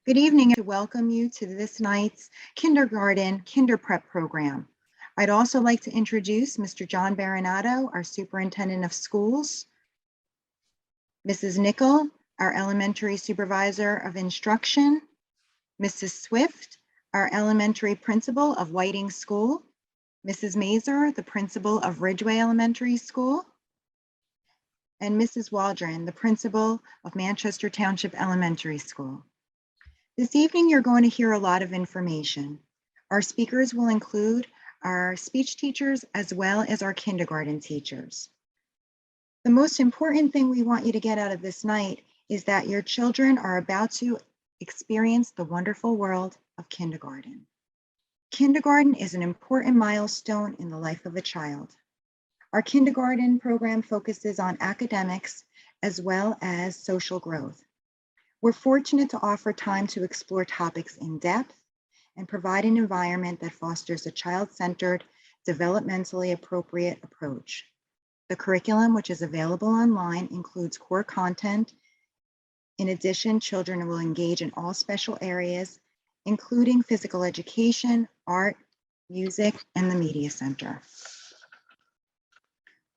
Good evening, and to welcome you to this night's kindergarten KinderPrep program. I'd also like to introduce Mr. John Baranato, our Superintendent of Schools, Mrs. Nickel, our Elementary Supervisor of Instruction, Mrs. Swift, our Elementary Principal of Whiting School, Mrs. Mazur, the Principal of Ridgeway Elementary School, and Mrs. Waldron, the Principal of Manchester Township Elementary School. This evening, you're going to hear a lot of information. Our speakers will include our speech teachers as well as our kindergarten teachers. The most important thing we want you to get out of this night is that your children are about to experience the wonderful world of kindergarten. Kindergarten is an important milestone in the life of a child. Our kindergarten program focuses on academics as well as social growth. We're fortunate to offer time to explore topics in depth and provide an environment that fosters a child-centered, developmentally appropriate approach. The curriculum, which is available online, includes core content. In addition, children will engage in all special areas, including physical education, art, music, and the media center.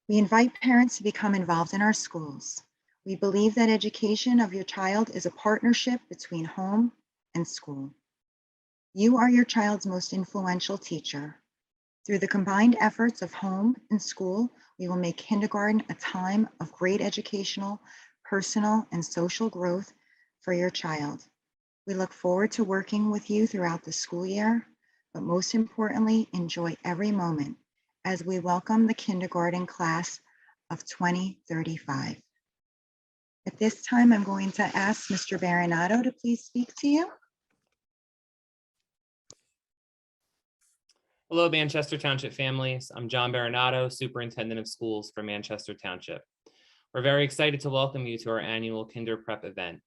We invite parents to become involved in our schools. We believe that education of your child is a partnership between home and school. You are your child's most influential teacher. Through the combined efforts of home and school, we will make kindergarten a time of great educational, personal, and social growth for your child. We look forward to working with you throughout the school year, but most importantly, enjoy every moment as we welcome the kindergarten class of 2035. At this time, I'm going to ask Mr. Baranato to please speak to you. Hello, Manchester Township families. I'm John Baranato, Superintendent of Schools for Manchester Township. We're very excited to welcome you to our annual KinderPrep event.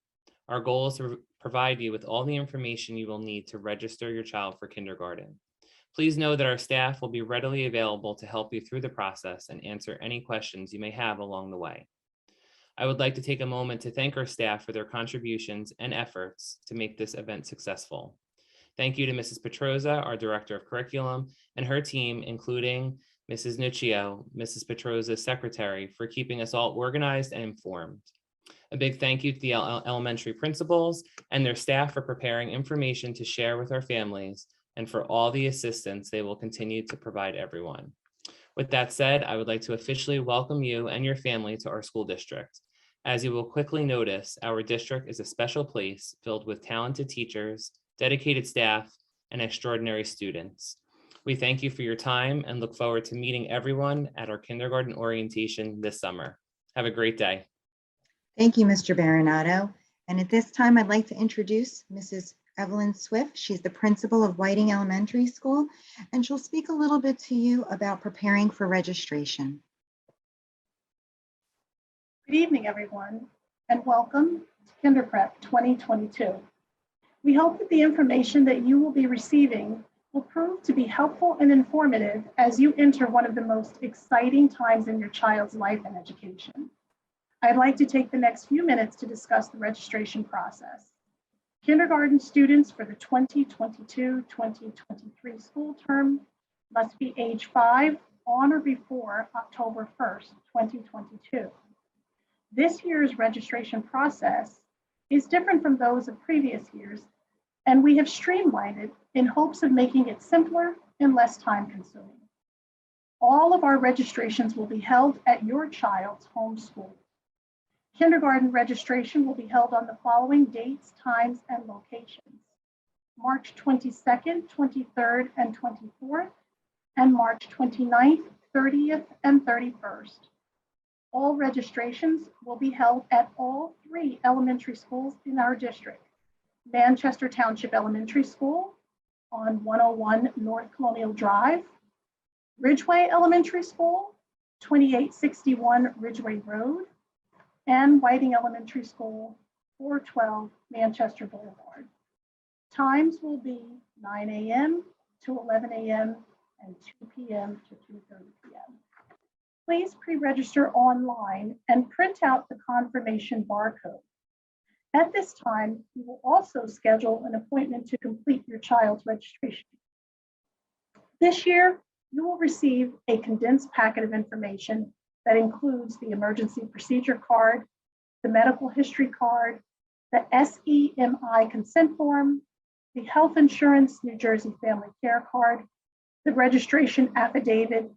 Our goal is to provide you with all the information you will need to register your child for kindergarten. Please know that our staff will be readily available to help you through the process and answer any questions you may have along the way. I would like to take a moment to thank our staff for their contributions and efforts to make this event successful. Thank you to Mrs. Petroza, our Director of Curriculum, and her team, including Mrs. Nuccio, Mrs. Petroza's secretary, for keeping us all organized and informed. A big thank you to the elementary principals and their staff for preparing information to share with our families and for all the assistance they will continue to provide everyone. With that said, I would like to officially welcome you and your family to our school district. As you will quickly notice, our district is a special place filled with talented teachers, dedicated staff, and extraordinary students. We thank you for your time and look forward to meeting everyone at our kindergarten orientation this summer. Have a great day. Thank you, Mr. Baranato. And at this time, I'd like to introduce Mrs. Evelyn Swift. She's the principal of Whiting Elementary School, and she'll speak a little bit to you about preparing for registration. Good evening, everyone, and welcome to KinderPrep 2022. We hope that the information that you will be receiving will prove to be helpful and informative as you enter one of the most exciting times in your child's life and education. I'd like to take the next few minutes to discuss the registration process. Kindergarten students for the 2022-2023 school term must be age 5 on or before October 1st, 2022. This year's registration process is different from those of previous years, and we have streamlined it in hopes of making it simpler and less time-consuming. All of our registrations will be held at your child's home school. Kindergarten registration will be held on the following dates, times, and locations: March 22nd, 23rd, and 24th, and March 29th, 30th, and 31st. All registrations will be held at all 3 elementary schools in our district: Manchester Township Elementary School on 101 North Colonial Drive, Ridgeway Elementary School, 2861 Ridgeway Road, and Whiting Elementary School, 412 Manchester Boulevard. Times will be 9 a.m. to 11 a.m. and 2 p.m. to 2:30 p.m. Please pre-register online and print out the confirmation barcode. At this time, you will also schedule an appointment to complete your child's registration. This year, you will receive a condensed packet of information that includes the emergency procedure card, the medical history card, the SEMI consent form, the health insurance New Jersey family care card, the registration affidavit,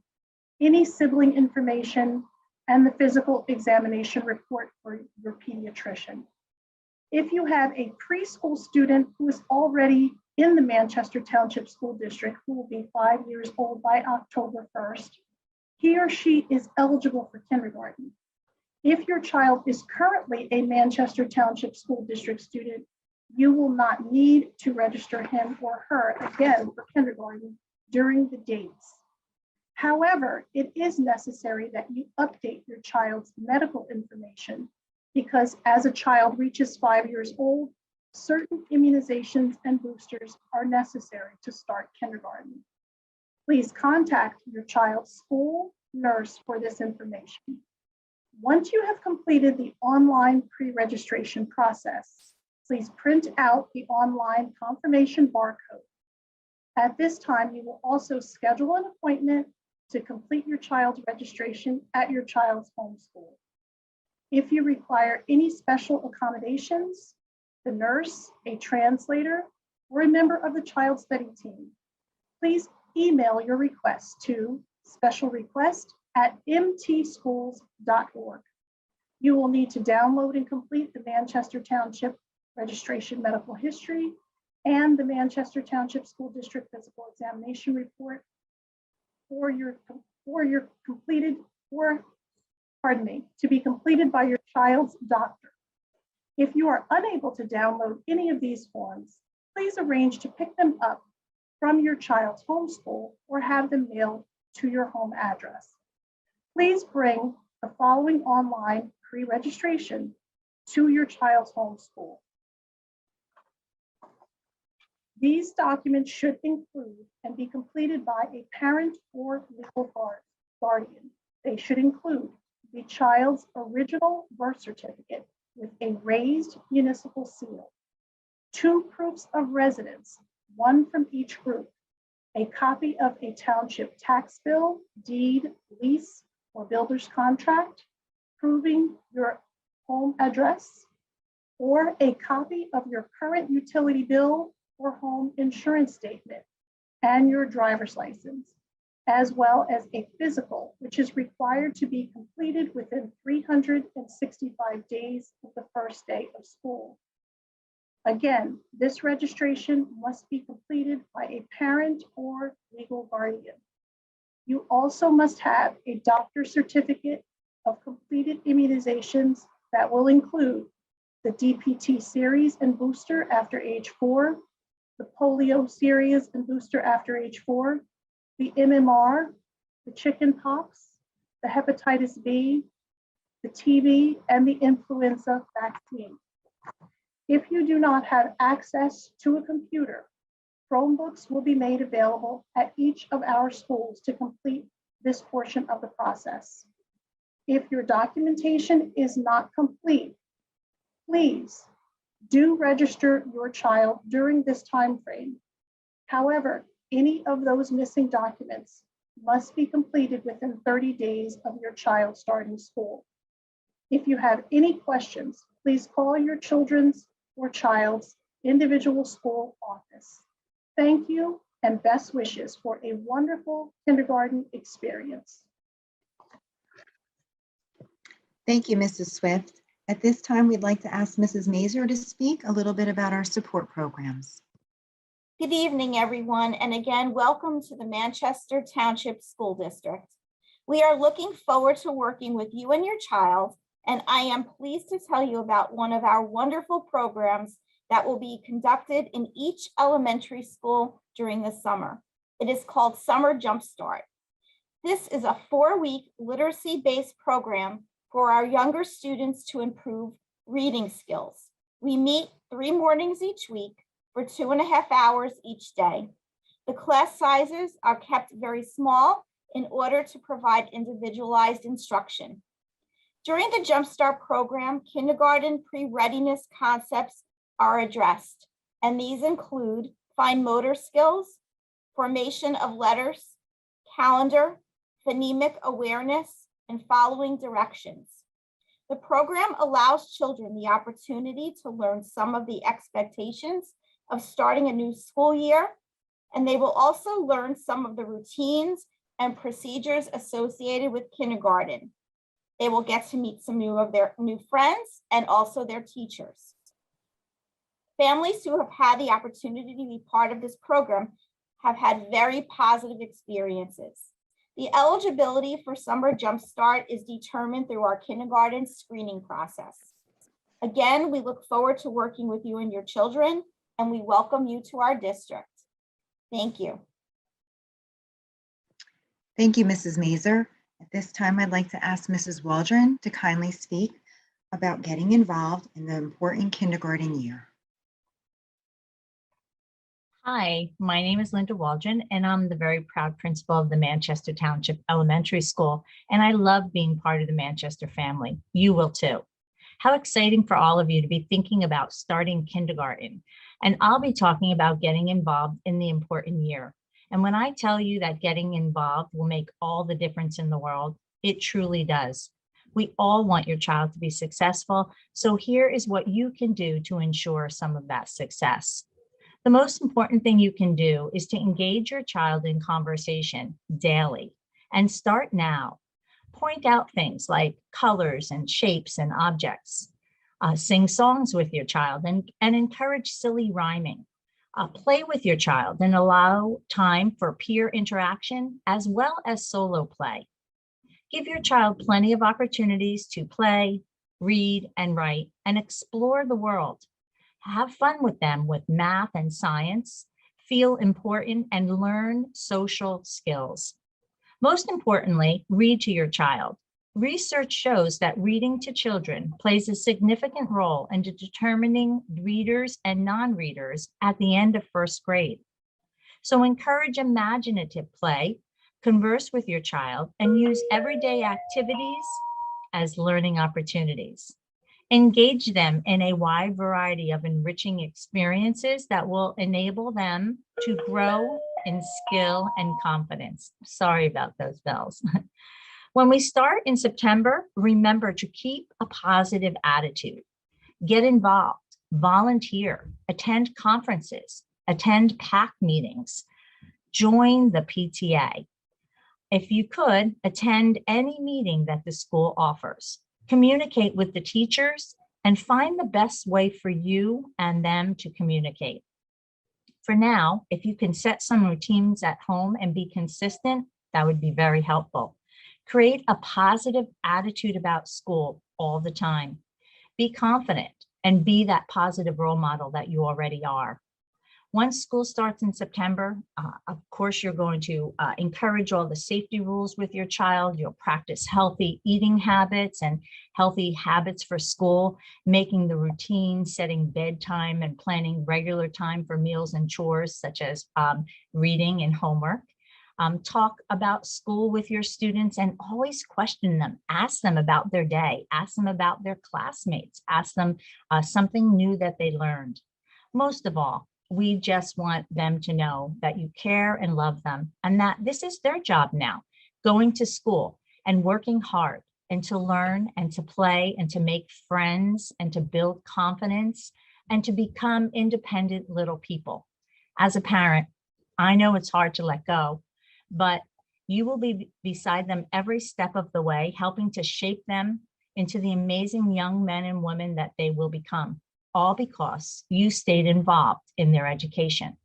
any sibling information, and the physical examination report for your pediatrician. If you have a preschool student who is already in the Manchester Township School District, who will be 5 years old by October 1st, he or she is eligible for kindergarten. If your child is currently a Manchester Township School District student, you will not need to register him or her again for kindergarten during the dates. However, it is necessary that you update your child's medical information because as a child reaches 5 years old, certain immunizations and boosters are necessary to start kindergarten. Please contact your child's school nurse for this information. Once you have completed the online pre-registration process, please print out the online confirmation barcode. At this time, you will also schedule an appointment to complete your child's registration at your child's home school. If you require any special accommodations, the nurse, a translator, or a member of the child study team, please email your request to specialrequest@mtschools.org. You will need to download and complete the Manchester Township Registration Medical History and the Manchester Township School District Physical Examination Report to be completed by your child's doctor. If you are unable to download any of these forms, please arrange to pick them up from your child's homeschool or have them mailed to your home address. Please bring the following online pre-registration to your child's homeschool. These documents should include and be completed by a parent or legal guardian. They should include the child's original birth certificate with a raised municipal seal, 2 proofs of residence, 1 from each group, a copy of a township tax bill, deed, lease, or builder's contract proving your home address, or a copy of your current utility bill or home insurance statement and your driver's license, as well as a physical, which is required to be completed within 365 days of the first day of school. Again, this registration must be completed by a parent or legal guardian. You also must have a doctor's certificate of completed immunizations that will include the DPT series and booster after age 4, the polio series and booster after age 4, the MMR, the chicken pox, the hepatitis B, the TB, and the influenza vaccine. If you do not have access to a computer, Chromebooks will be made available at each of our schools to complete this portion of the process. If your documentation is not complete, please do register your child during this time frame. However, any of those missing documents must be completed within 30 days of your child starting school. If you have any questions, please call your children's or child's individual school office. Thank you and best wishes for a wonderful kindergarten experience. Thank you, Mrs. Swift. At this time, we'd like to ask Mrs. Mazur to speak a little bit about our support programs. Good evening, everyone, and again, welcome to the Manchester Township School District. We are looking forward to working with you and your child, and I am pleased to tell you about one of our wonderful programs that will be conducted in each elementary school during the summer. It is called Summer Jumpstart. This is a 4-week literacy-based program for our younger students to improve reading skills. We meet 3 mornings each week for 2.5 hours each day. The class sizes are kept very small in order to provide individualized instruction. During the Jumpstart program, kindergarten pre-readiness concepts are addressed, and these include fine motor skills, formation of letters, calendar, phonemic awareness, and following directions. The program allows children the opportunity to learn some of the expectations of starting a new school year, and they will also learn some of the routines and procedures associated with kindergarten. They will get to meet some of their new friends and also their teachers. Families who have had the opportunity to be part of this program have had very positive experiences. The eligibility for Summer Jumpstart is determined through our kindergarten screening process. Again, we look forward to working with you and your children, and we welcome you to our district. Thank you. Thank you, Mrs. Mazur. At this time, I'd like to ask Mrs. Waldron to kindly speak about getting involved in the important kindergarten year. Hi, my name is Linda Waldron, and I'm the very proud principal of the Manchester Township Elementary School, and I love being part of the Manchester family. You will too. How exciting for all of you to be thinking about starting kindergarten. And I'll be talking about getting involved in the important year. And when I tell you that getting involved will make all the difference in the world, it truly does. We all want your child to be successful, so here is what you can do to ensure some of that success. The most important thing you can do is to engage your child in conversation daily and start now. Point out things like colors and shapes and objects. Sing songs with your child and encourage silly rhyming. Play with your child and allow time for peer interaction as well as solo play. Give your child plenty of opportunities to play, read, and write, and explore the world. Have fun with them with math and science, feel important, and learn social skills. Most importantly, read to your child. Research shows that reading to children plays a significant role in determining readers and non-readers at the end of first grade. So encourage imaginative play, converse with your child, and use everyday activities as learning opportunities. Engage them in a wide variety of enriching experiences that will enable them to grow in skill and confidence. Sorry about those bells. When we start in September, remember to keep a positive attitude. Get involved, volunteer, attend conferences, attend PAC meetings, join the PTA. If you could, attend any meeting that the school offers. Communicate with the teachers and find the best way for you and them to communicate. For now, if you can set some routines at home and be consistent, that would be very helpful. Create a positive attitude about school all the time. Be confident and be that positive role model that you already are. Once school starts in September, of course, you're going to encourage all the safety rules with your child. You'll practice healthy eating habits and healthy habits for school, making the routine, setting bedtime, and planning regular time for meals and chores, such as reading and homework. Talk about school with your students and always question them. Ask them about their day. Ask them about their classmates. Ask them something new that they learned. Most of all, we just want them to know that you care and love them and that this is their job now, going to school and working hard and to learn and to play and to make friends and to build confidence and to become independent little people. As a parent, I know it's hard to let go, but you will be beside them every step of the way, helping to shape them into the amazing young men and women that they will become. All because you stayed involved in their education.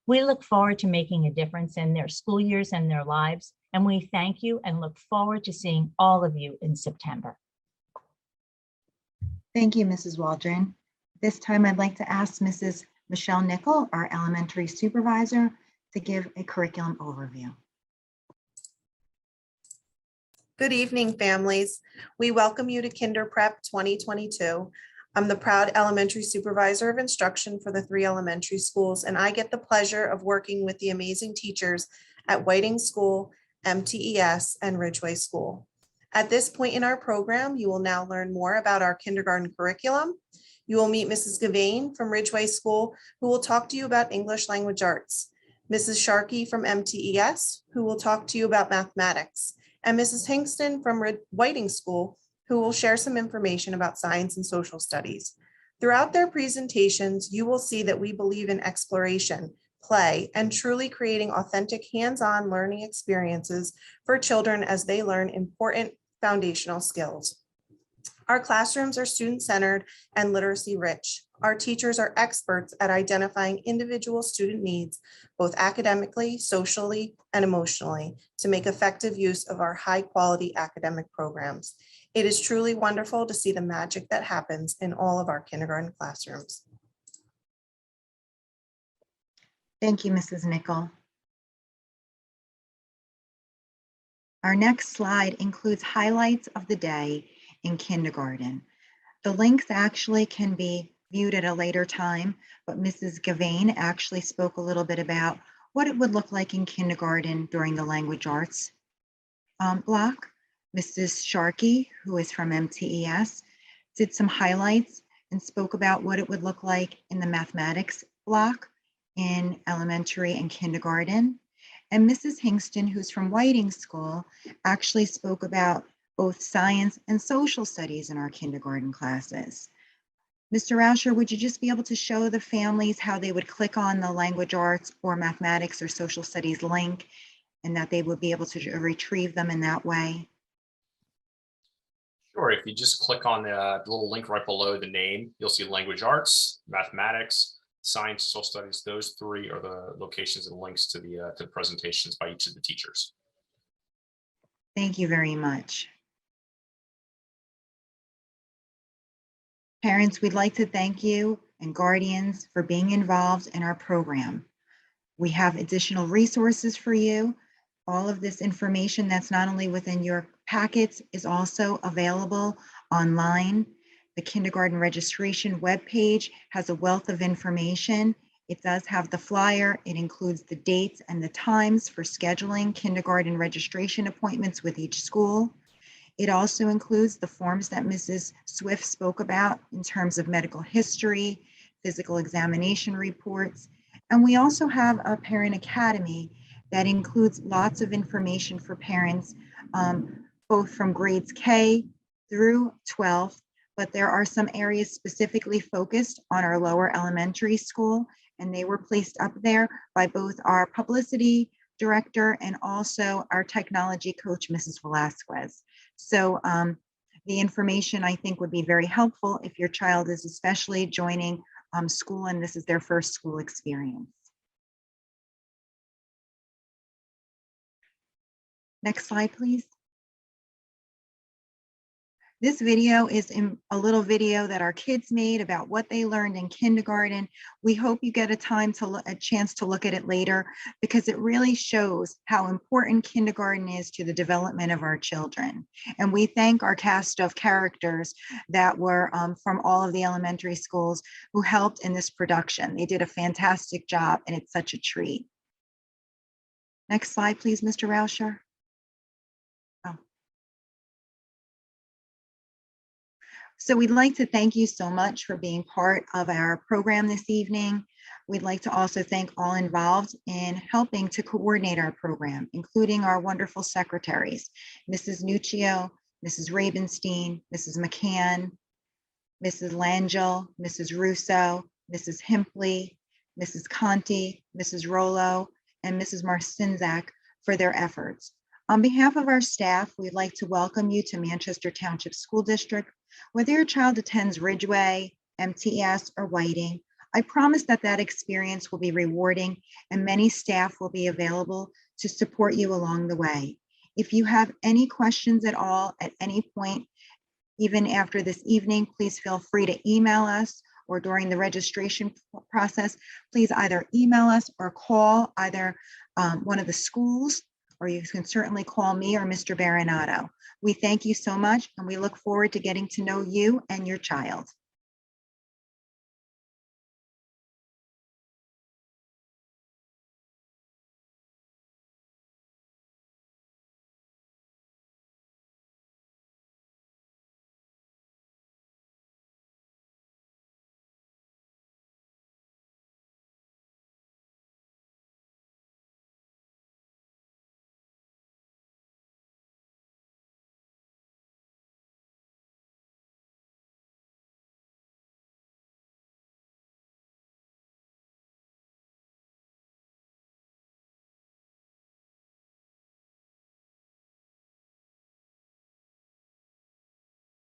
We look forward to making a difference in their school years and their lives, and we thank you and look forward to seeing all of you in September. Thank you, Mrs. Waldron. This time, I'd like to ask Mrs. Michelle Nickel, our elementary supervisor, to give a curriculum overview. Good evening, families. We welcome you to KinderPrep 2022. I'm the proud elementary supervisor of instruction for the 3 elementary schools, and I get the pleasure of working with the amazing teachers at Whiting School, MTES, and Ridgeway School. At this point in our program, you will now learn more about our kindergarten curriculum. You will meet Mrs. Gavain from Ridgeway School, who will talk to you about English language arts, Mrs. Sharkey from MTES, who will talk to you about mathematics, and Mrs. Hingston from Whiting School, who will share some information about science and social studies. Throughout their presentations, you will see that we believe in exploration, play, and truly creating authentic hands-on learning experiences for children as they learn important foundational skills. Our classrooms are student-centered and literacy-rich. Our teachers are experts at identifying individual student needs, both academically, socially, and emotionally, to make effective use of our high-quality academic programs. It is truly wonderful to see the magic that happens in all of our kindergarten classrooms. Thank you, Mrs. Nickel. Our next slide includes highlights of the day in kindergarten. The links actually can be viewed at a later time, but Mrs. Gavain actually spoke a little bit about what it would look like in kindergarten during the language arts block. Mrs. Sharkey, who is from MTES, did some highlights and spoke about what it would look like in the mathematics block in elementary and kindergarten. And Mrs. Hingston, who's from Whiting School, actually spoke about both science and social studies in our kindergarten classes. Mr. Rauscher, would you just be able to show the families how they would click on the language arts or mathematics or social studies link and that they would be able to retrieve them in that way? Sure, if you just click on the little link right below the name, you'll see language arts, mathematics, science, social studies. Those three are the locations and links to the presentations by each of the teachers. Thank you very much. Parents, we'd like to thank you and guardians for being involved in our program. We have additional resources for you. All of this information that's not only within your packets is also available online. The kindergarten registration webpage has a wealth of information. It does have the flyer. It includes the dates and the times for scheduling kindergarten registration appointments with each school. It also includes the forms that Mrs. Swift spoke about in terms of medical history, physical examination reports. And we also have a parent academy that includes lots of information for parents, both from grades K through 12th, but there are some areas specifically focused on our lower elementary school, and they were placed up there by both our publicity director and also our technology coach, Mrs. Velasquez. So the information I think would be very helpful if your child is especially joining school and this is their first school experience. Next slide, please. This video is a little video that our kids made about what they learned in kindergarten. We hope you get a chance to look at it later because it really shows how important kindergarten is to the development of our children. And we thank our cast of characters that were from all of the elementary schools who helped in this production. They did a fantastic job and it's such a treat. Next slide, please, Mr. Rauscher. So we'd like to thank you so much for being part of our program this evening. We'd like to also thank all involved in helping to coordinate our program, including our wonderful secretaries, Mrs. Nuccio, Mrs. Rabenstein, Mrs. McCann, Mrs. Langell, Mrs. Russo, Mrs. Himpley, Mrs. Conti, Mrs. Rollo, and Mrs. Marcinzak for their efforts. On behalf of our staff, we'd like to welcome you to Manchester Township School District. Whether your child attends Ridgeway, MTES, or Whiting, I promise that that experience will be rewarding and many staff will be available to support you along the way. If you have any questions at all at any point, even after this evening, please feel free to email us or during the registration process, please either email us or call either one of the schools, or you can certainly call me or Mr. Baranato. We thank you so much and we look forward to getting to know you and your child.